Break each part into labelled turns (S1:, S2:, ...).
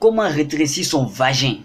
S1: Comment rétrécir son vagin?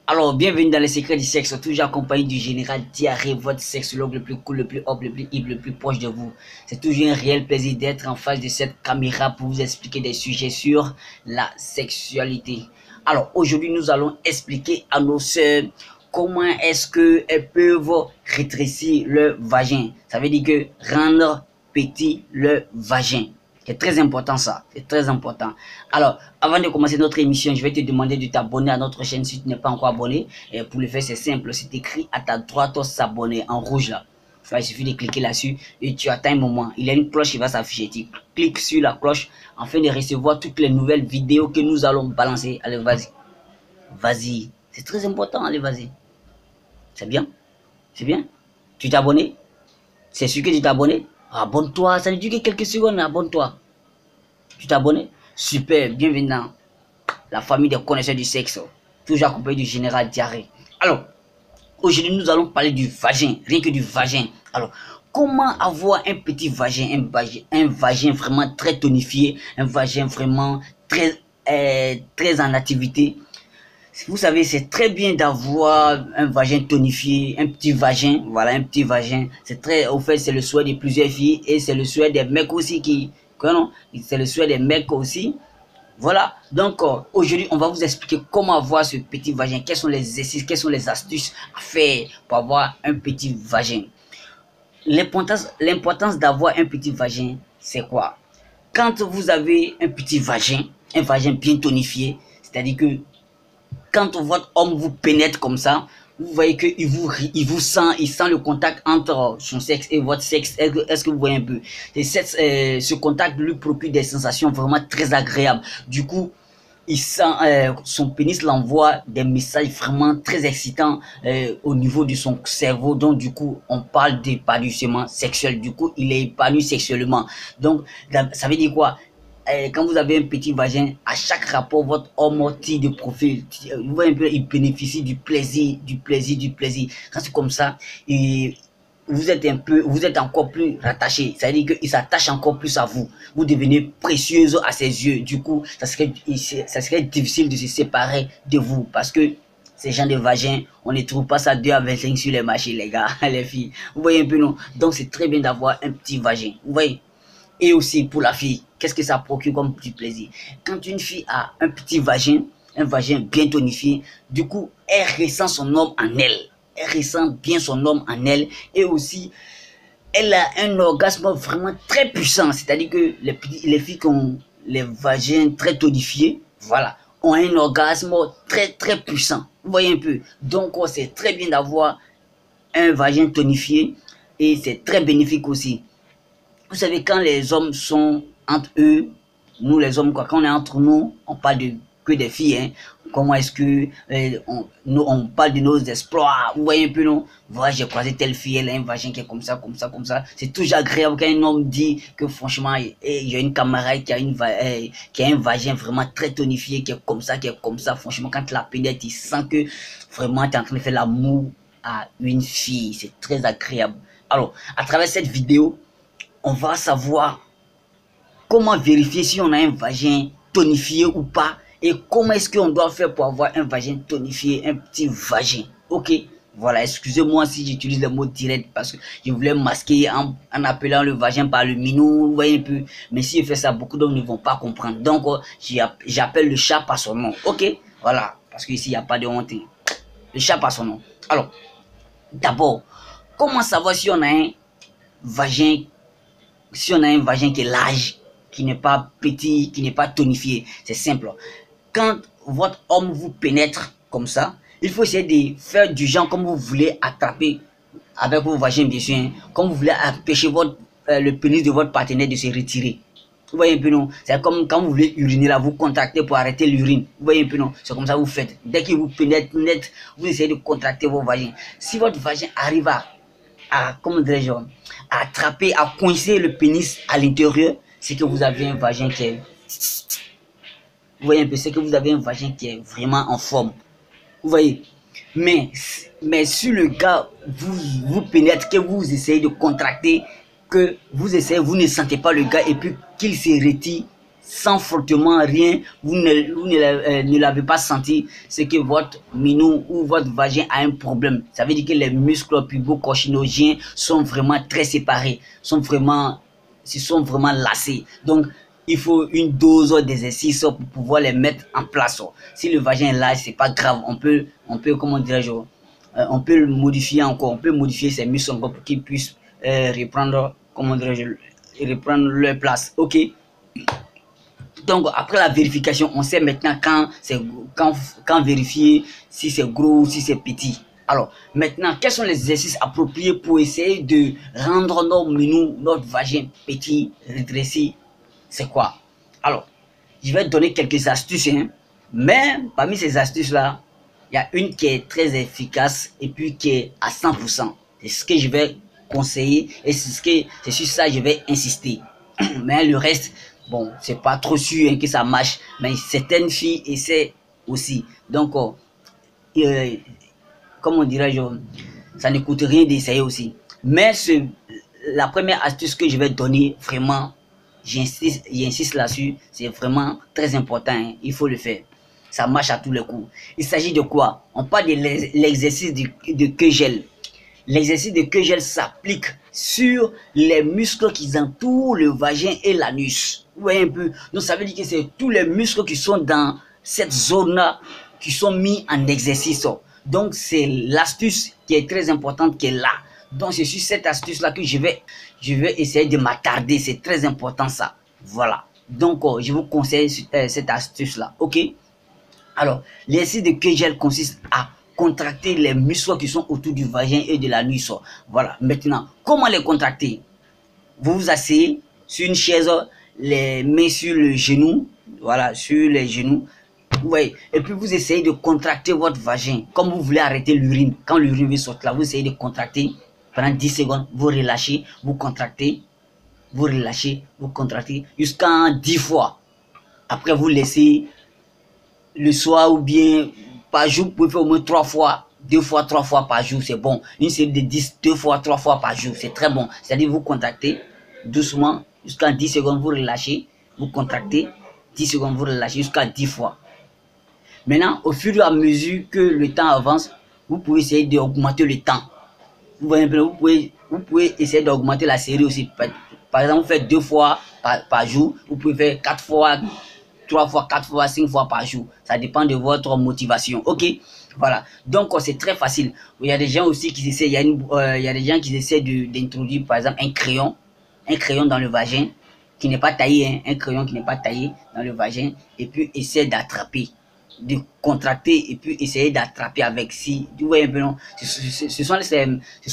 S1: Alors, bienvenue dans les secrets du sexe, toujours accompagné du général Diarrhée, votre sexologue le plus cool, le plus hop, le plus hip, le plus proche de vous. C'est toujours un réel plaisir d'être en face de cette caméra pour vous expliquer des sujets sur la sexualité. Alors, aujourd'hui, nous allons expliquer à nos sœurs comment est-ce qu'elles peuvent rétrécir le vagin. Ça veut dire que rendre petit le vagin. C'est très important ça, c'est très important. Alors, avant de commencer notre émission, je vais te demander de t'abonner à notre chaîne si tu n'es pas encore abonné. Et pour le faire, c'est simple, c'est écrit à ta droite s'abonner en rouge là. Enfin, il suffit de cliquer là-dessus et tu attends un moment. Il y a une cloche qui va s'afficher. Tu cliques sur la cloche afin de recevoir toutes les nouvelles vidéos que nous allons balancer. Allez, vas-y. Vas-y. C'est très important, allez, vas-y. C'est bien? C'est bien? Tu t'es abonné? C'est sûr que tu t'es abonné? Abonne-toi, ça ne dure que quelques secondes, abonne-toi. Tu t'es abonné? Super, bienvenue dans la famille des connaisseurs du sexe, toujours accompagné du général Diarrhée. Alors, aujourd'hui nous allons parler du vagin, rien que du vagin. Alors, comment avoir un petit vagin, un vagin vraiment très tonifié, un vagin vraiment très en activité? Vous savez, c'est très bien d'avoir un vagin tonifié, un petit vagin, voilà, un petit vagin. C'est très, au fait, c'est le souhait de plusieurs filles et c'est le souhait des mecs aussi c'est le souhait des mecs aussi. Voilà, donc aujourd'hui, on va vous expliquer comment avoir ce petit vagin, quels sont les exercices, quelles sont les astuces à faire pour avoir un petit vagin. L'importance d'avoir un petit vagin, c'est quoi? Quand vous avez un petit vagin bien tonifié, c'est-à-dire que quand votre homme vous pénètre comme ça, vous voyez qu'il vous sent, il sent le contact entre son sexe et votre sexe. Est-ce que vous voyez un peu? Et ce contact lui procure des sensations vraiment très agréables. Du coup, il sent, son pénis l'envoie des messages vraiment très excitants au niveau de son cerveau. Donc, du coup, on parle d'épanouissement sexuel. Du coup, il est épanoui sexuellement. Donc, ça veut dire quoi? Quand vous avez un petit vagin, à chaque rapport, votre homme tire de profil. Vous voyez un peu, il bénéficie du plaisir. Quand c'est comme ça, et vous êtes encore plus rattaché. Ça veut dire qu'il s'attache encore plus à vous. Vous devenez précieuse à ses yeux. Du coup, ça serait difficile de se séparer de vous parce que ces gens de vagin, on ne trouve pas ça 2 à 25 sur les marchés, les gars, les filles. Vous voyez un peu, non? Donc, c'est très bien d'avoir un petit vagin. Vous voyez? Et aussi pour la fille, qu'est-ce que ça procure comme du plaisir? Quand une fille a un petit vagin, un vagin bien tonifié, du coup, elle ressent son homme en elle. Elle ressent bien son homme en elle. Et aussi, elle a un orgasme vraiment très puissant. C'est-à-dire que les filles qui ont les vagins très tonifiés, voilà, ont un orgasme très puissant. Vous voyez un peu? Donc, c'est très bien d'avoir un vagin tonifié et c'est très bénéfique aussi. Vous savez, quand les hommes sont entre eux, nous les hommes, quand on est entre nous, on parle que des filles, hein. Comment est-ce que on parle de nos exploits, vous voyez un peu, non? Voilà, j'ai croisé telle fille, elle a un vagin qui est comme ça. C'est toujours agréable quand un homme dit que franchement, il y a une camarade qui a un vagin vraiment très tonifié, qui est comme ça. Franchement, quand la pénètre, il sent que vraiment tu es en train de faire l'amour à une fille. C'est très agréable. Alors, à travers cette vidéo, on va savoir comment vérifier si on a un vagin tonifié ou pas et comment est-ce qu'on doit faire pour avoir un vagin tonifié, un petit vagin. Ok, voilà, excusez-moi si j'utilise le mot direct parce que je voulais masquer en appelant le vagin par le minou, vous voyez un peu. Mais si je fais ça, beaucoup d'hommes ne vont pas comprendre. Donc, j'appelle le chat par son nom. Ok, voilà, parce qu'ici, il n'y a pas de honte. Le chat par son nom. Alors, d'abord, comment savoir si on a un vagin qui est large, qui n'est pas petit, qui n'est pas tonifié? C'est simple. Quand votre homme vous pénètre comme ça, il faut essayer de faire du genre comme vous voulez attraper avec vos vagins, bien sûr, hein, comme vous voulez empêcher le pénis de votre partenaire de se retirer. Vous voyez un peu, non? C'est comme quand vous voulez uriner là, vous contractez pour arrêter l'urine. Vous voyez un peu, non? C'est comme ça que vous faites. Dès qu'il vous pénètre net, vous essayez de contracter vos vagins. Si votre vagin arrive comment dirais-je, à attraper, à coincer le pénis à l'intérieur, c'est que vous avez un vagin qui est... Vous voyez un peu, c'est que vous avez un vagin qui est vraiment en forme. Vous voyez? Mais si le gars vous pénètre, que vous essayez de contracter, que vous ne sentez pas le gars et puis qu'il se retire, sans frottement, rien, ne l'avez pas senti, c'est que votre minou ou votre vagin a un problème. Ça veut dire que les muscles pubo-cochinogènes sont vraiment très séparés, se sont vraiment lassés. Donc, il faut une dose d'exercice pour pouvoir les mettre en place. Si le vagin est là, c'est pas grave. On peut, comment dirais-je, on peut le modifier encore. On peut modifier ses muscles encore pour qu'ils puissent reprendre, comment dirais-je, reprendre leur place. Ok. Donc, après la vérification, on sait maintenant quand vérifier si c'est gros ou si c'est petit. Alors, maintenant, quels sont les exercices appropriés pour essayer de rendre notre vagin petit, redressé? C'est quoi? Alors, je vais te donner quelques astuces, hein, mais parmi ces astuces-là, il y a une qui est très efficace et puis qui est à 100%. C'est ce que je vais conseiller et c'est sur ça que je vais insister. Mais le reste, bon, c'est pas trop sûr hein, que ça marche, mais certaines filles essaient aussi. Donc, comment dirais-je, ça ne coûte rien d'essayer aussi. Mais la première astuce que je vais donner, vraiment, j'insiste là-dessus, c'est vraiment très important, hein, il faut le faire. Ça marche à tous les coups. Il s'agit de quoi? On parle de l'exercice de Kegel. L'exercice de Kegel s'applique sur les muscles qui entourent le vagin et l'anus. Vous voyez un peu? Donc ça veut dire que c'est tous les muscles qui sont dans cette zone-là qui sont mis en exercice. Donc c'est l'astuce qui est très importante qui est là. Donc c'est sur cette astuce-là que je vais essayer de m'attarder. C'est très important ça. Voilà. Donc je vous conseille cette astuce-là. Ok? Alors, l'exercice de Kegel consiste à contracter les muscles qui sont autour du vagin et de l'anus. Voilà. Maintenant, comment les contracter? Vous vous asseyez sur une chaise, les mains sur le genou. Voilà, sur les genoux. Oui. Et puis, vous essayez de contracter votre vagin. Comme vous voulez arrêter l'urine. Quand l'urine veut sortir là, vous essayez de contracter. Pendant 10 secondes, vous relâchez, vous contractez. Vous relâchez, vous contractez. Jusqu'à 10 fois. Après, vous laissez le soir ou bien par jour, vous pouvez faire au moins 3 fois, 2 fois, 3 fois par jour, c'est bon. Une série de 10, 2 fois, 3 fois par jour, c'est très bon. C'est-à-dire vous contractez doucement, jusqu'à 10 secondes, vous relâchez, vous contractez, 10 secondes, vous relâchez jusqu'à 10 fois. Maintenant, au fur et à mesure que le temps avance, vous pouvez essayer d'augmenter le temps. Vous voyez, vous pouvez essayer d'augmenter la série aussi. Par exemple, vous faites 2 fois par jour, vous pouvez faire 4 fois, 3 fois, 4 fois, 5 fois par jour. Ça dépend de votre motivation. Ok? Voilà. Donc, c'est très facile. Il y a des gens aussi qui essaient, il y a des gens qui essaient d'introduire, par exemple, un crayon dans le vagin qui n'est pas taillé, hein, un crayon qui n'est pas taillé dans le vagin et puis essayer d'attraper, de contracter et puis essayer d'attraper avec. Si vous voyez un peu, non, ce sont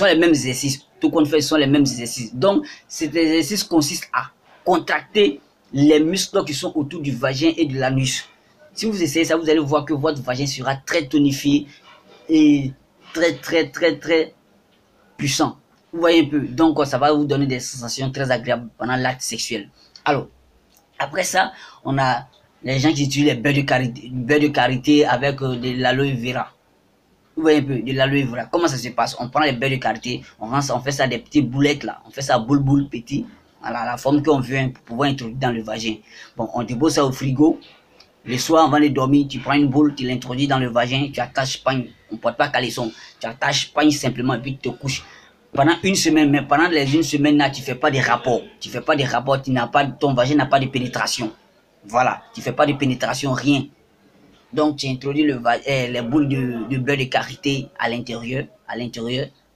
S1: les mêmes exercices. Tout qu'on fait, ce sont les mêmes exercices. Donc, cet exercice consiste à contracter les muscles qui sont autour du vagin et de l'anus. Si vous essayez ça, vous allez voir que votre vagin sera très tonifié et très puissant. Vous voyez un peu. Donc, ça va vous donner des sensations très agréables pendant l'acte sexuel. Alors, après ça, on a les gens qui utilisent les beurre de karité avec de l'aloe vera. Vous voyez un peu, de l'aloe vera. Comment ça se passe? On prend les beurre de karité, on fait ça des petites boulettes là. On fait ça boule petit. Voilà, la forme qu'on veut pour pouvoir introduire dans le vagin. Bon, on dépose ça au frigo. Le soir, avant de dormir, tu prends une boule, tu l'introduis dans le vagin, tu attaches pagne. On ne porte pas caleçon. Tu attaches pagne simplement et puis tu te couches. Pendant une semaine, mais pendant les une semaine là, tu fais pas de rapport. Tu fais pas de rapport, ton vagin n'a pas de pénétration. Voilà, tu fais pas de pénétration, rien. Donc, tu introduis les boules de beurre de karité à l'intérieur,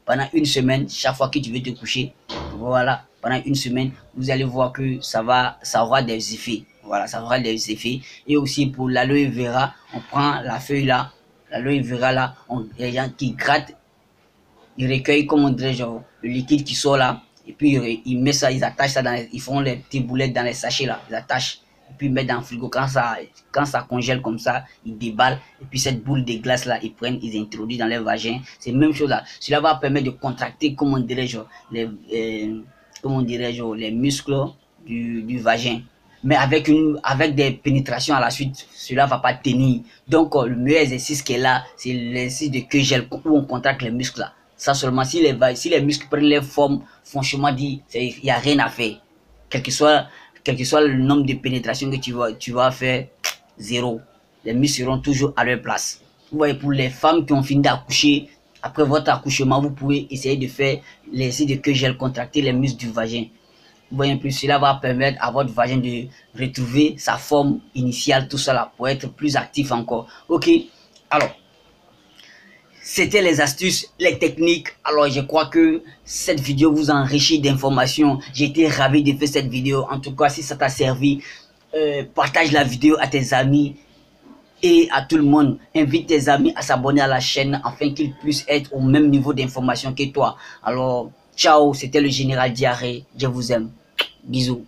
S1: pendant une semaine, chaque fois que tu veux te coucher. Voilà, pendant une semaine, vous allez voir que ça aura des effets. Voilà, ça aura des effets. Et aussi pour l'aloe vera, on prend la feuille là, l'aloe vera là, les gens qui grattent, ils recueillent, comme on dirait, genre, le liquide qui sort là, et puis ils mettent ça, ils attachent ça ils font les petites boulettes dans les sachets là, ils attachent. Et puis ils mettent dans le frigo. Quand ça congèle comme ça, ils déballent. Et puis cette boule de glace là, ils prennent, ils introduisent dans leur vagin. C'est la même chose là. Cela va permettre de contracter, comment dirais-je, les muscles du vagin. Mais avec des pénétrations à la suite, cela va pas tenir. Donc le meilleur exercice qui est là, c'est l'exercice de Kegel où on contracte les muscles là. Ça seulement, si les muscles prennent leur forme, franchement dit, il n'y a rien à faire. quel que soit le nombre de pénétrations que tu vas faire, zéro. Les muscles seront toujours à leur place. Vous voyez, pour les femmes qui ont fini d'accoucher, après votre accouchement, vous pouvez essayer de faire l'exercice de Kegel, contracter les muscles du vagin. Vous voyez un peu, cela va permettre à votre vagin de retrouver sa forme initiale, tout ça là, pour être plus actif encore. Ok, alors, c'était les astuces, les techniques. Alors, je crois que cette vidéo vous enrichit d'informations. J'ai été ravi de faire cette vidéo. En tout cas, si ça t'a servi, partage la vidéo à tes amis et à tout le monde. Invite tes amis à s'abonner à la chaîne afin qu'ils puissent être au même niveau d'information que toi. Alors, ciao, c'était le général Diarrhée. Je vous aime. Bisous.